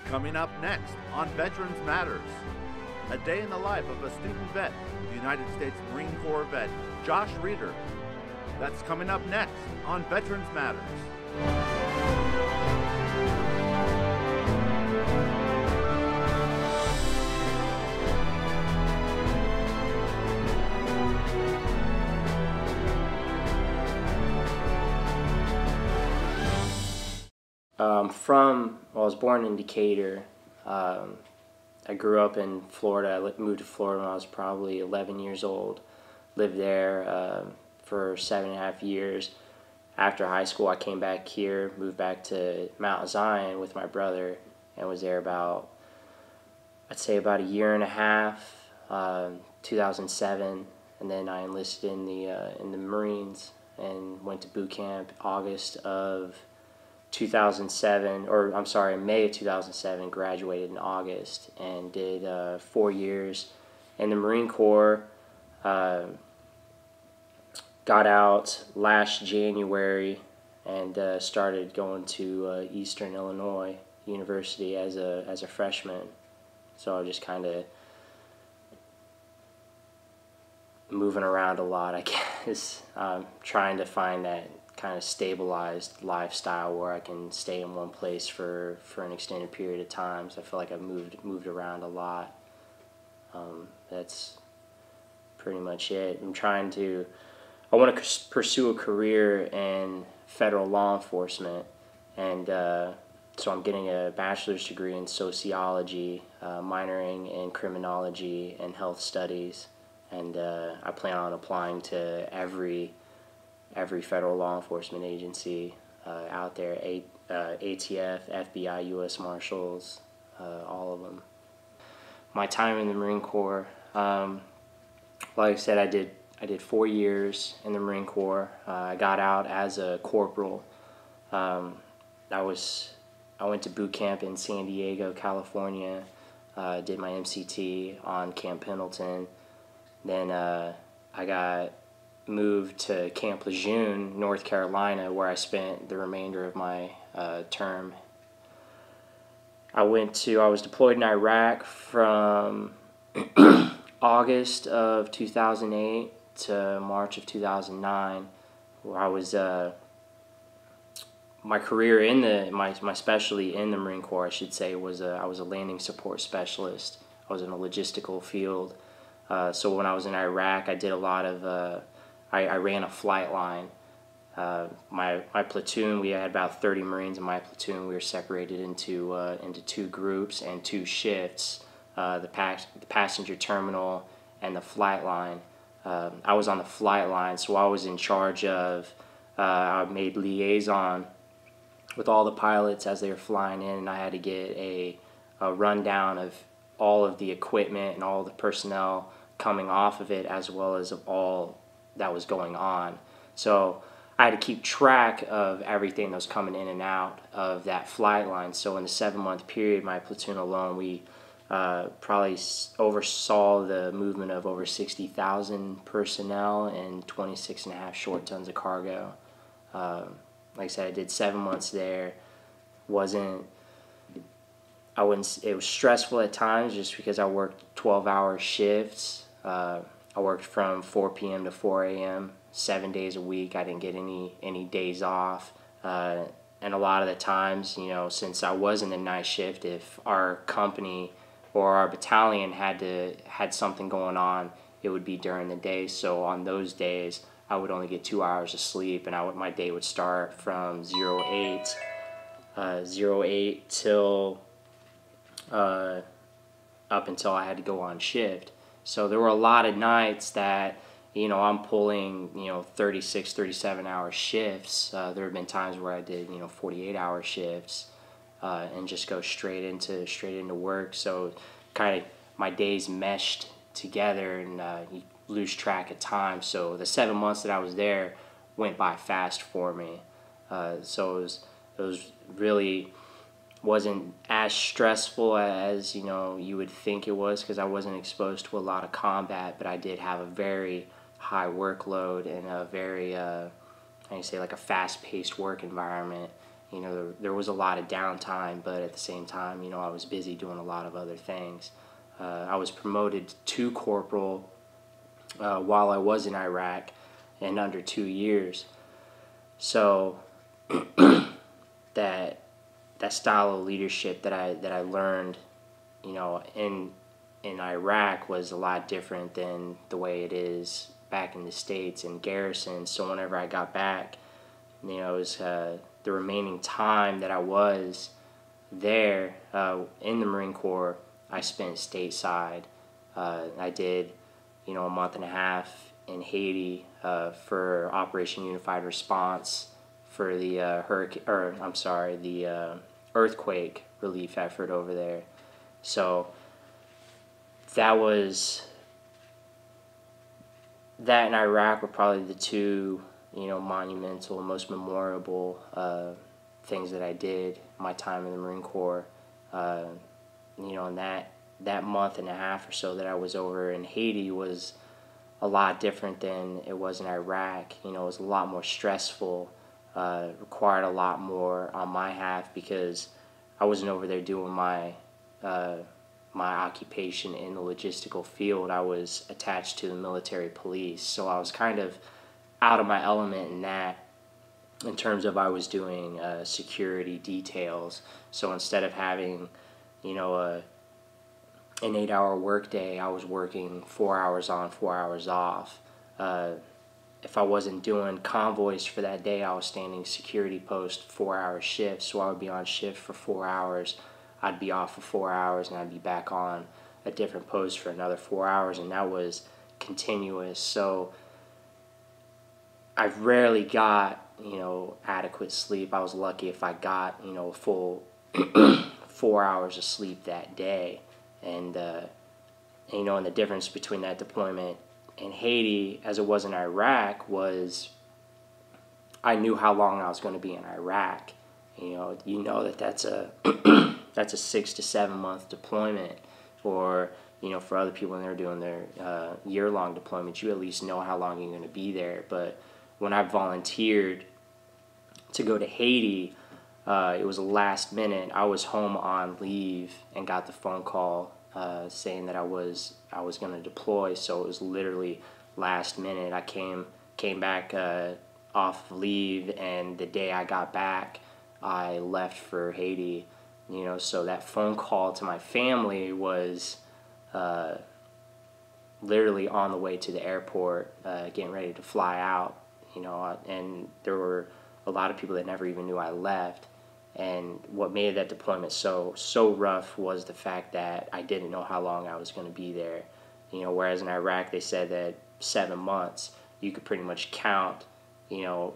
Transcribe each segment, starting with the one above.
Coming up next on Veterans Matters, a day in the life of a student vet, the United States Marine Corps vet, Josh Reeter. That's coming up next on Veterans Matters. I was born in Decatur. I grew up in Florida. I moved to Florida when I was probably 11 years old. Lived there for 7.5 years. After high school, I came back here, moved back to Mount Zion with my brother, and was there about, I'd say about 1.5 years, 2007, and then I enlisted in the Marines and went to boot camp August of 2007, or I'm sorry, May of 2007, graduated in August and did 4 years in the Marine Corps. Got out last January and started going to Eastern Illinois University as a freshman. So I was just kind of moving around a lot, I guess, trying to find that kind of stabilized lifestyle where I can stay in one place for an extended period of time. So I feel like I've moved around a lot. That's pretty much it. I want to pursue a career in federal law enforcement, and so I'm getting a bachelor's degree in sociology, minoring in criminology and health studies, and I plan on applying to every federal law enforcement agency out there, ATF, FBI, U.S. Marshals, all of them. My time in the Marine Corps, like I said, I did 4 years in the Marine Corps. I got out as a corporal. I went to boot camp in San Diego, California, did my MCT on Camp Pendleton. Then I got moved to Camp Lejeune, North Carolina, where I spent the remainder of my term. I was deployed in Iraq from August of 2008 to March of 2009, where I was my career in my specialty in the Marine Corps, I should say, was I was a landing support specialist. I was in a logistical field. So when I was in Iraq, I did a lot of I ran a flight line. My platoon, we had about 30 Marines in my platoon. We were separated into 2 groups and 2 shifts, the passenger terminal and the flight line. I was on the flight line, so I was in charge of, I made liaison with all the pilots as they were flying in, and I had to get a rundown of all of the equipment and all the personnel coming off of it, as well as of all that was going on. So I had to keep track of everything that was coming in and out of that flight line. So in the 7-month period, my platoon alone, we probably oversaw the movement of over 60,000 personnel and 26.5 short tons of cargo. Like I said, I did 7 months there. It was stressful at times just because I worked 12-hour shifts. I worked from 4 p.m. to 4 a.m. 7 days a week. I didn't get any days off. And a lot of the times, since I was in the night shift, if our company or our battalion had something going on, it would be during the day. So on those days, I would only get 2 hours of sleep, and my day would start from 08 till up until I had to go on shift. So there were a lot of nights that I'm pulling 36, 37-hour shifts. There have been times where I did 48-hour shifts and just go straight into work. So kind of my days meshed together, and you lose track of time. So the 7 months that I was there went by fast for me. So it was really wasn't as stressful as you would think it was, because I wasn't exposed to a lot of combat, but I did have a very high workload and a very like a fast-paced work environment, You know, there was a lot of downtime, but at the same time, you know, I was busy doing a lot of other things. I was promoted to corporal while I was in Iraq in under 2 years. So that style of leadership that I learned, you know, in Iraq was a lot different than the way it is back in the States in garrison. So whenever I got back, you know, it was the remaining time that I was there in the Marine Corps, I spent stateside. I did, you know, a month and a half in Haiti for Operation Unified Response for the earthquake relief effort over there. So that and Iraq were probably the two, you know, monumental, most memorable things that I did my time in the Marine Corps. You know, and that month and a half or so that I was over in Haiti was a lot different than it was in Iraq. You know, it was a lot more stressful, required a lot more on my half because I wasn't over there doing my occupation in the logistical field. I was attached to the military police, so I was kind of out of my element in that, in terms of I was doing security details. So instead of having, you know, an 8-hour workday, I was working 4 hours on, 4 hours off. If I wasn't doing convoys for that day, I was standing security post 4-hour shifts. So I would be on shift for 4 hours, I'd be off for 4 hours, and I'd be back on a different post for another 4 hours, and that was continuous. So I rarely got, you know, adequate sleep. I was lucky if I got, you know, a full 4 hours of sleep that day. And you know, and the difference between that deployment in Haiti as it was in Iraq was I knew how long I was going to be in Iraq. You know that's a that's a 6 to 7 month deployment, or, you know, for other people when they're doing their year-long deployments, you at least know how long you're going to be there. But when I volunteered to go to Haiti, it was last minute. I was home on leave and got the phone call saying that I was going to deploy. So it was literally last minute. I came back off leave, and the day I got back, I left for Haiti. You know, so that phone call to my family was literally on the way to the airport, getting ready to fly out. You know, and there were a lot of people that never even knew I left. And what made that deployment so rough was the fact that I didn't know how long I was going to be there. You know, whereas in Iraq they said that 7 months, you could pretty much count, you know,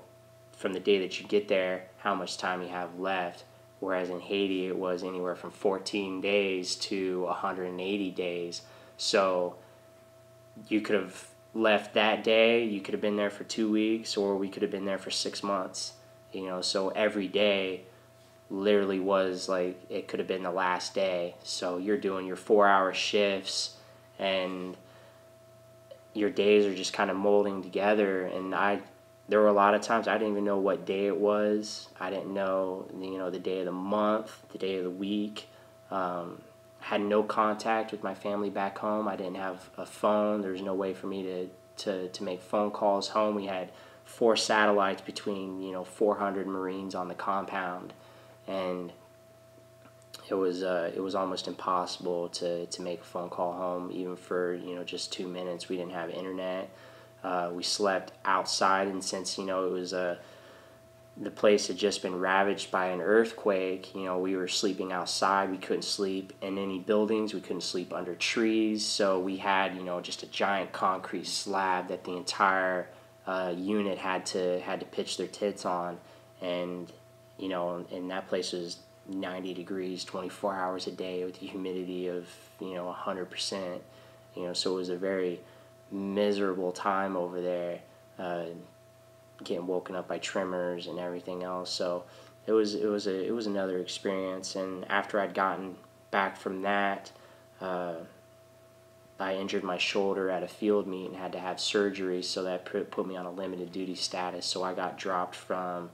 from the day that you get there, how much time you have left. Whereas in Haiti it was anywhere from 14 days to 180 days. So you could have left that day, you could have been there for 2 weeks, or we could have been there for 6 months. You know, so every day literally was like, it could have been the last day. So you're doing your 4-hour shifts, and your days are just kind of molding together. And there were a lot of times I didn't even know what day it was. I didn't know, you know, the day of the month, the day of the week. Had no contact with my family back home. I didn't have a phone. There was no way for me to make phone calls home. We had 4 satellites between, you know, 400 Marines on the compound, and it was almost impossible to make a phone call home, even for, you know, just 2 minutes. We didn't have internet. We slept outside, and since, you know, it was the place had just been ravaged by an earthquake, you know, we were sleeping outside. We couldn't sleep in any buildings. We couldn't sleep under trees. So we had, you know, just a giant concrete slab that the entire unit had to pitch their tits on. And, you know, and that place was 90 degrees 24 hours a day with a humidity of, you know, 100%. You know, so it was a very miserable time over there, getting woken up by tremors and everything else. So it was another experience. And after I'd gotten back from that, I injured my shoulder at a field meet and had to have surgery, so that put me on a limited duty status. So I got dropped from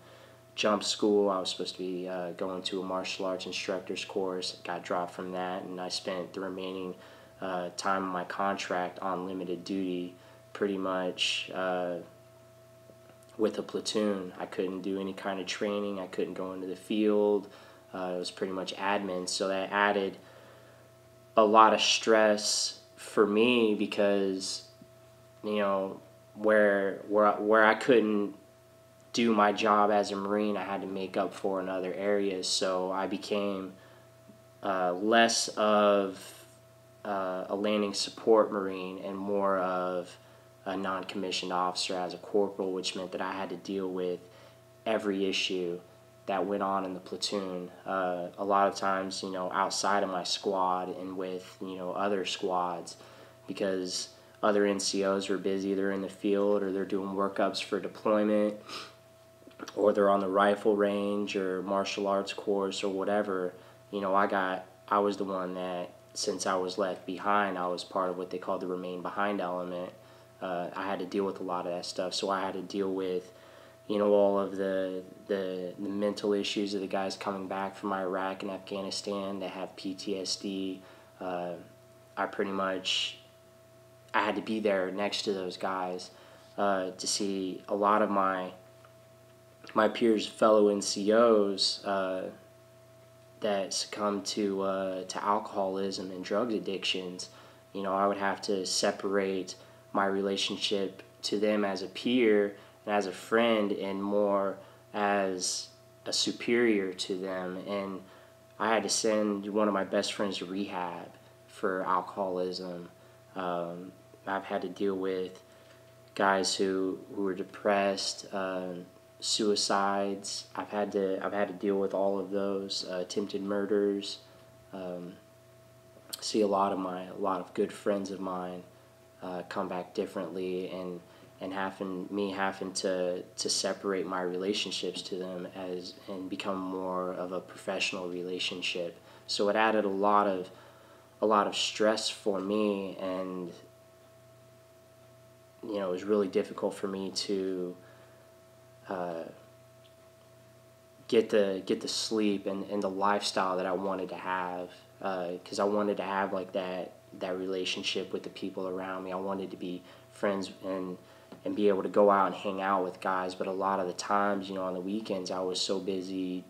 jump school. I was supposed to be going to a martial arts instructor's course. Got dropped from that, and I spent the remaining time of my contract on limited duty, pretty much with a platoon. I couldn't do any kind of training. I couldn't go into the field. It was pretty much admin, so that added a lot of stress for me because, you know, where I couldn't do my job as a Marine, I had to make up for in other areas. So I became less of a landing support Marine and more of a non-commissioned officer as a corporal, which meant that I had to deal with every issue that went on in the platoon. A lot of times, you know, outside of my squad and with, you know, other squads, because other NCOs are busy, they're in the field or they're doing workups for deployment, or they're on the rifle range or martial arts course or whatever. You know, I was the one that, since I was left behind, I was part of what they call the remain behind element. I had to deal with a lot of that stuff, so I had to deal with, you know, all of the mental issues of the guys coming back from Iraq and Afghanistan that have PTSD. I had to be there next to those guys to see a lot of my peers, fellow NCOs that succumb to alcoholism and drug addictions. You know, I would have to separate my relationship to them as a peer and as a friend and more as a superior to them. And I had to send one of my best friends to rehab for alcoholism. I've had to deal with guys who were depressed, suicides. I've had to deal with all of those, attempted murders. See a lot of good friends of mine come back differently, and having to separate my relationships to them and become more of a professional relationship. So it added a lot of stress for me, and you know, it was really difficult for me to get the sleep and the lifestyle that I wanted to have, because I wanted to have like that relationship with the people around me. I wanted to be friends and be able to go out and hang out with guys, but a lot of the times, you know, on the weekends, I was so busy,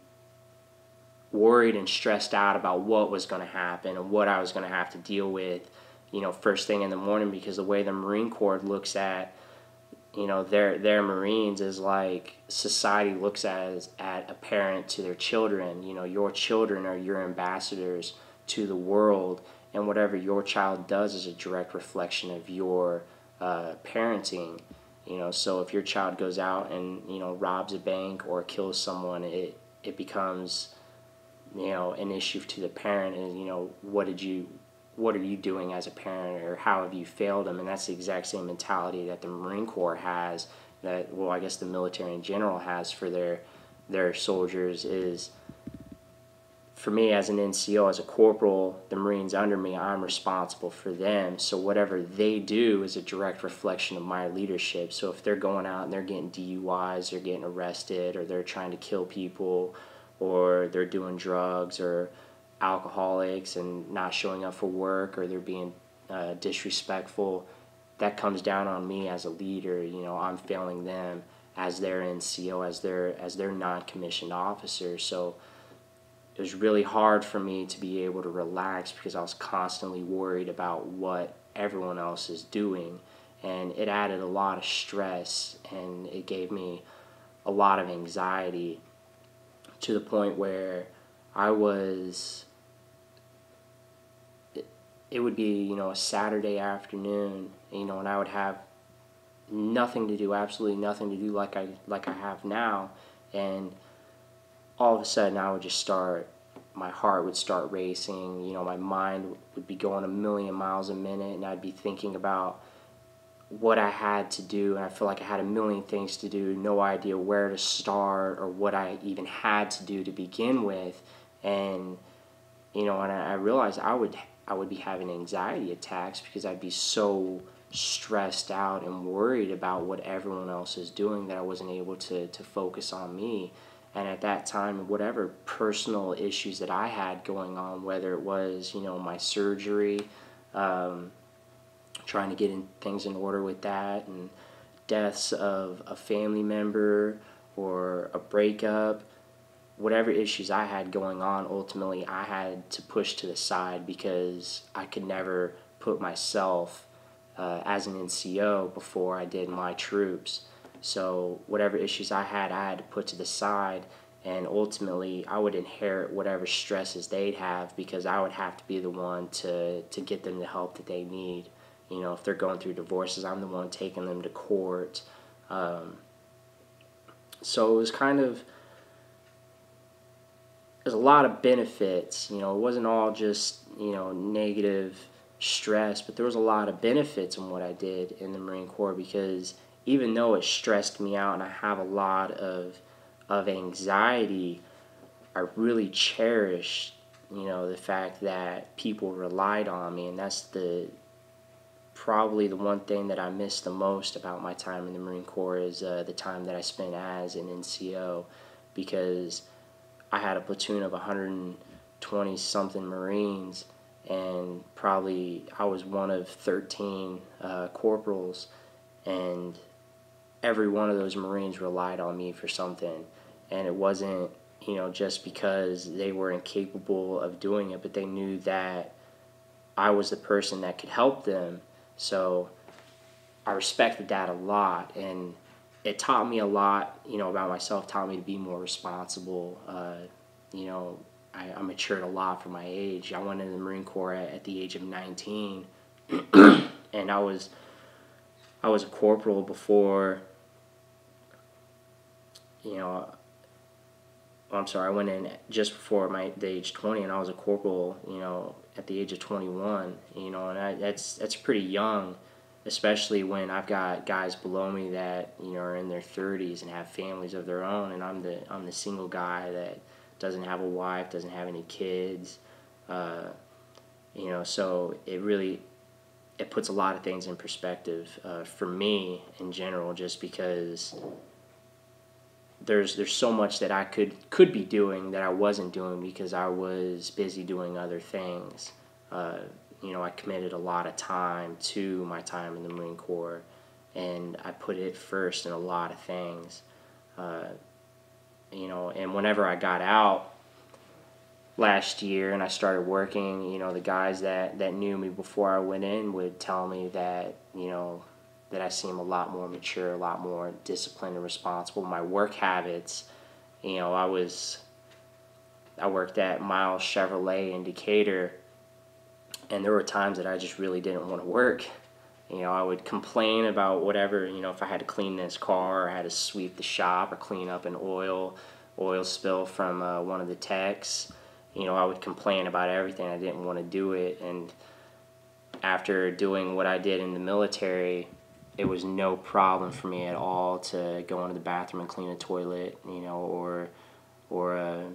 worried and stressed out about what was going to happen and what I was going to have to deal with, you know, first thing in the morning, because the way the Marine Corps looks at, you know, their Marines is like society looks at a parent to their children. You know, your children are your ambassadors to the world, and whatever your child does is a direct reflection of your parenting. You know, so if your child goes out and, you know, robs a bank or kills someone, it becomes, you know, an issue to the parent. And, you know, what are you doing as a parent, or how have you failed them? And that's the exact same mentality that the Marine Corps has, that, well, I guess the military in general has for their soldiers. Is, for me as an NCO, as a corporal, the Marines under me, I'm responsible for them. So whatever they do is a direct reflection of my leadership. So if they're going out and they're getting DUIs, they're getting arrested, or they're trying to kill people, or they're doing drugs, or alcoholics and not showing up for work, or they're being disrespectful, that comes down on me as a leader. You know, I'm failing them as their NCO, as their non-commissioned officer. So it was really hard for me to be able to relax, because I was constantly worried about what everyone else is doing, and it added a lot of stress, and it gave me a lot of anxiety, to the point where it would be, you know, a Saturday afternoon, you know, and I would have nothing to do, absolutely nothing to do, like I have now, and all of a sudden my heart would start racing, you know, my mind would be going a million miles a minute, and I'd be thinking about what I had to do, and I feel like I had a million things to do, no idea where to start or what I even had to do to begin with. And, you know, and I realized I would be having anxiety attacks, because I'd be so stressed out and worried about what everyone else is doing that I wasn't able to focus on me. And at that time, whatever personal issues that I had going on, whether it was, my surgery, trying to get things in order with that, and deaths of a family member or a breakup, whatever issues I had going on, ultimately I had to push to the side because I could never put myself as an NCO before I did my troops. So whatever issues I had to put to the side, and ultimately I would inherit whatever stresses they'd have because I would have to be the one to get them the help that they need. If they're going through divorces, I'm the one taking them to court. So it was there's a lot of benefits. It wasn't all just, negative stress, but there was a lot of benefits in what I did in the Marine Corps, because even though it stressed me out and I have a lot of anxiety, I really cherished, the fact that people relied on me, and that's probably the one thing that I miss the most about my time in the Marine Corps is the time that I spent as an NCO, because I had a platoon of 120 something Marines, and probably I was one of 13 corporals, and every one of those Marines relied on me for something. And it wasn't, just because they were incapable of doing it, but they knew that I was the person that could help them. So I respected that a lot, and it taught me a lot, about myself, taught me to be more responsible. I matured a lot for my age. I went into the Marine Corps at the age of 19, and I was a corporal before, I went in just before the age 20, and I was a corporal, at the age of 21, and that's pretty young, especially when I've got guys below me that, are in their 30s and have families of their own, and I'm the single guy that doesn't have a wife, doesn't have any kids, so it puts a lot of things in perspective for me in general, just because there's so much that I could be doing that I wasn't doing because I was busy doing other things. I committed a lot of time to my time in the Marine Corps, and I put it first in a lot of things. And whenever I got out last year and I started working, the guys that knew me before I went in would tell me that, that I seem a lot more mature, a lot more disciplined and responsible. My work habits, I worked at Miles Chevrolet in Decatur, and there were times that I just really didn't want to work. I would complain about whatever, if I had to clean this car, or I had to sweep the shop, or clean up an oil spill from one of the techs. I would complain about everything. I didn't want to do it. And after doing what I did in the military, it was no problem for me at all to go into the bathroom and clean a toilet, or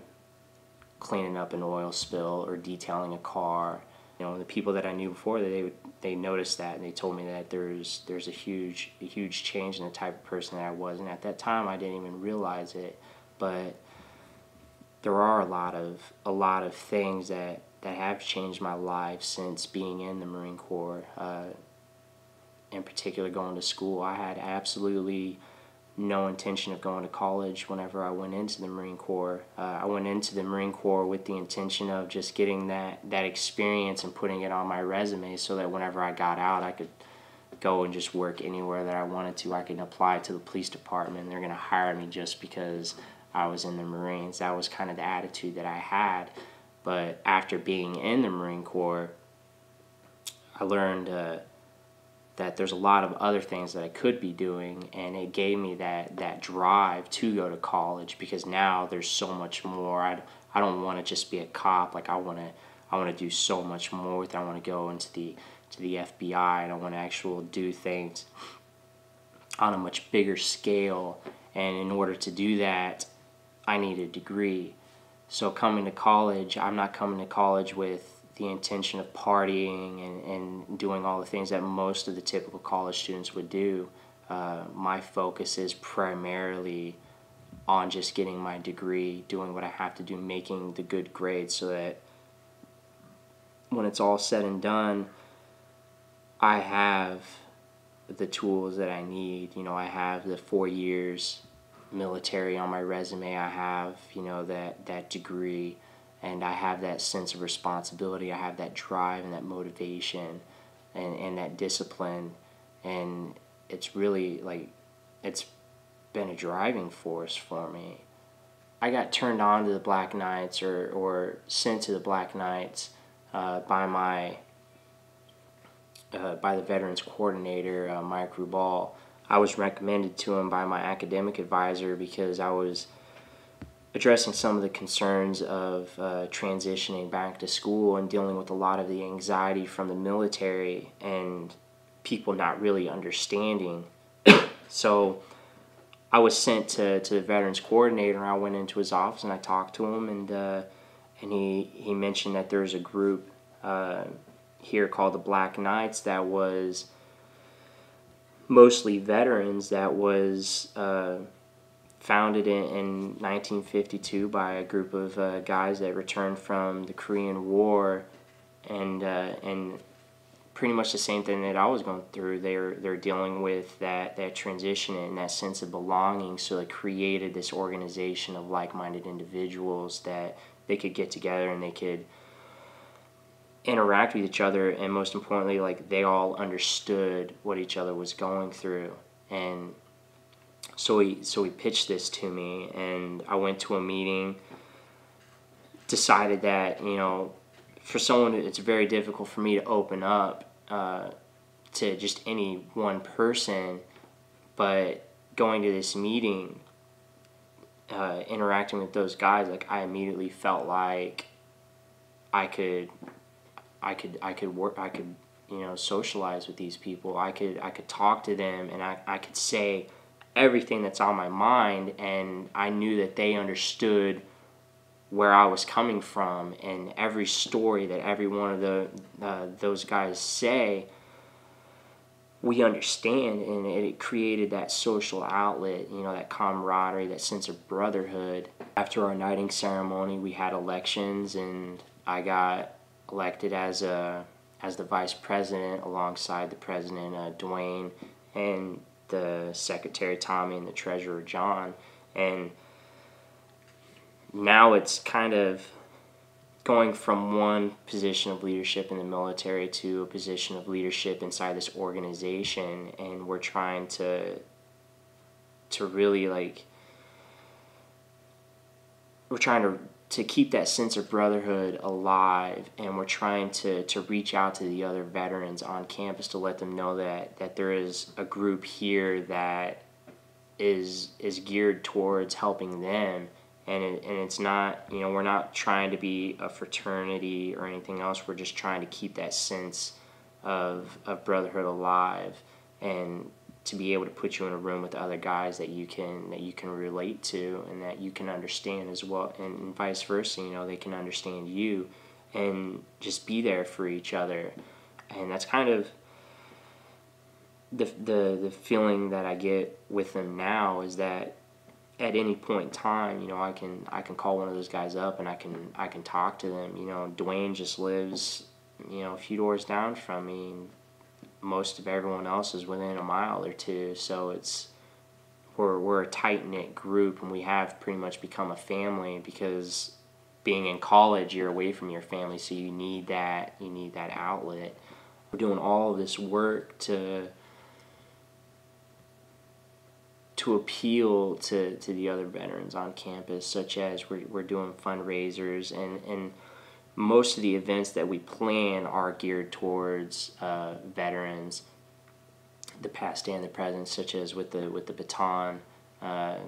cleaning up an oil spill or detailing a car. The people that I knew before, they noticed that, and they told me that there's a huge change in the type of person that I was. And at that time, I didn't even realize it. But there are a lot of things that have changed my life since being in the Marine Corps. In particular, going to school, I had absolutely no intention of going to college whenever I went into the Marine Corps. I went into the Marine Corps with the intention of just getting that experience and putting it on my resume, so that whenever I got out, I could go and just work anywhere that I wanted to. I could apply to the police department, and they're going to hire me just because I was in the Marines. That was kind of the attitude that I had. But after being in the Marine Corps, I learned that there's a lot of other things that I could be doing, and it gave me that drive to go to college, because now there's so much more. I don't want to just be a cop. Like I want to do so much more with it. I want to go into the FBI, and I want to actually do things on a much bigger scale. And in order to do that, I need a degree. So coming to college, I'm not coming to college with the intention of partying and doing all the things that most of the typical college students would do. My focus is primarily on just getting my degree, doing what I have to do, making the good grades, so that when it's all said and done, I have the tools that I need. You know, I have the 4 years military on my resume. I have, you know, that degree, and I have that sense of responsibility. I have that drive and that motivation and that discipline, and it's really like, it's been a driving force for me. I got turned on to the Black Knights, or sent to the Black Knights by the Veterans Coordinator, Mike Rubal. I was recommended to him by my academic advisor because I was addressing some of the concerns of transitioning back to school and dealing with a lot of the anxiety from the military and people not really understanding. So I was sent to the Veterans Coordinator. I went into his office and I talked to him, and he mentioned that there's a group here called the Black Knights that was mostly veterans, that was founded in 1952 by a group of guys that returned from the Korean War, and pretty much the same thing that I was going through. They're dealing with that transition and that sense of belonging. So they created this organization of like-minded individuals that they could get together and they could interact with each other, and most importantly, like, they all understood what each other was going through. And so he pitched this to me, and I went to a meeting, decided that, you know, for someone, it's very difficult for me to open up to just any one person, but going to this meeting, interacting with those guys, like, I immediately felt like I could work, I could, you know, socialize with these people. I could talk to them, and I could say everything that's on my mind, and I knew that they understood where I was coming from, and every story that every one of those guys say, we understand, and it created that social outlet, you know, that camaraderie, that sense of brotherhood. After our knighting ceremony, we had elections, and I got elected as the vice president alongside the president, Dwayne, and the secretary, Tommy, and the treasurer, John. And now it's kind of going from one position of leadership in the military to a position of leadership inside this organization, and we're trying to really, like, we're trying to keep that sense of brotherhood alive, and we're trying to reach out to the other veterans on campus to let them know that there is a group here that is geared towards helping them, and it's not, you know, we're not trying to be a fraternity or anything else. We're just trying to keep that sense of brotherhood alive, and to be able to put you in a room with other guys that you can relate to and that you can understand as well, and vice versa. You know, they can understand you, and just be there for each other. And that's kind of the feeling that I get with them now, is that at any point in time, you know, I can call one of those guys up and I can talk to them. You know, Dwayne just lives, you know, a few doors down from me, and most of everyone else is within a mile or two. So we're a tight-knit group, and we have pretty much become a family, because being in college, you're away from your family, so you need that outlet. We're doing all of this work to appeal to the other veterans on campus, such as we're doing fundraisers, and most of the events that we plan are geared towards veterans, the past and the present, such as with the baton, the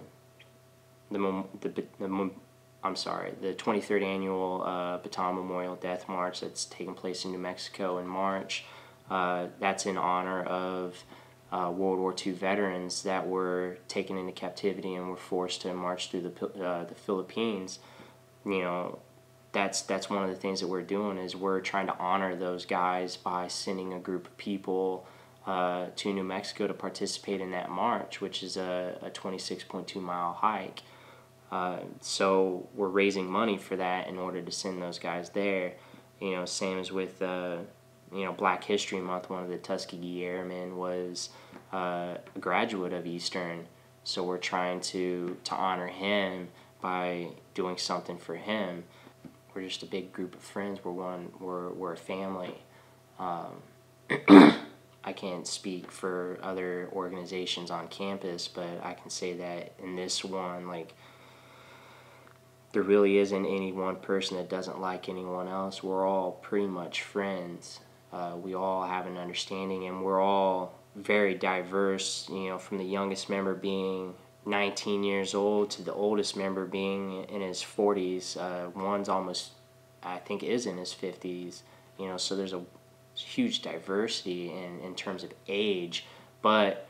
23rd annual Baton Memorial Death March that's taking place in New Mexico in March. That's in honor of World War II veterans that were taken into captivity and were forced to march through the Philippines. You know, that's one of the things that we're doing, is we're trying to honor those guys by sending a group of people to New Mexico to participate in that march, which is a 26.2 mile hike. So we're raising money for that in order to send those guys there. Same as with Black History Month. One of the Tuskegee Airmen was a graduate of Eastern, so we're trying to honor him by doing something for him. We're just a big group of friends. We're a family. I can't speak for other organizations on campus, but I can say that in this one, like, there really isn't any one person that doesn't like anyone else. We're all pretty much friends. We all have an understanding, and we're all very diverse, from the youngest member being 19 years old to the oldest member being in his 40s. One's almost, I think, is in his 50s. So there's a huge diversity in terms of age. But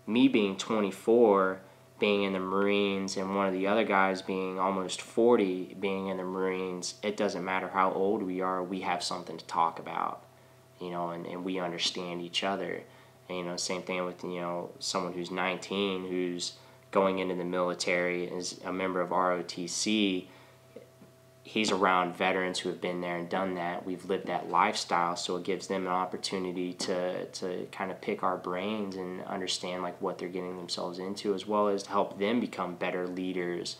me being 24, being in the Marines, and one of the other guys being almost 40, being in the Marines, it doesn't matter how old we are, we have something to talk about, and we understand each other. And, same thing with, someone who's 19, who's going into the military, is a member of ROTC. He's around veterans who have been there and done that. We've lived that lifestyle, so it gives them an opportunity to kind of pick our brains and understand like what they're getting themselves into, as well as to help them become better leaders,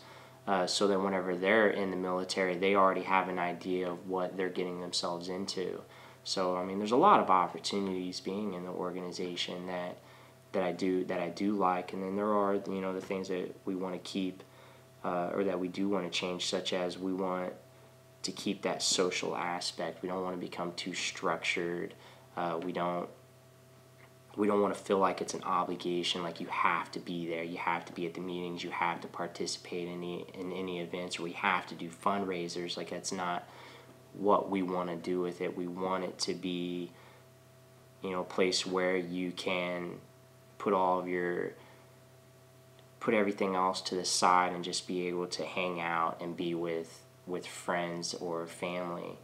so that whenever they're in the military, they already have an idea of what they're getting themselves into. So I mean, there's a lot of opportunities being in the organization that I do like, and then there are the things that we want to keep. Or that we do want to change, such as we want to keep that social aspect. We don't want to become too structured. We don't want to feel like it's an obligation, like you have to be there, you have to be at the meetings, you have to participate in any events, or we have to do fundraisers. Like, that's not what we want to do with it. We want it to be, a place where you can put everything else to the side and just be able to hang out and be with friends or family.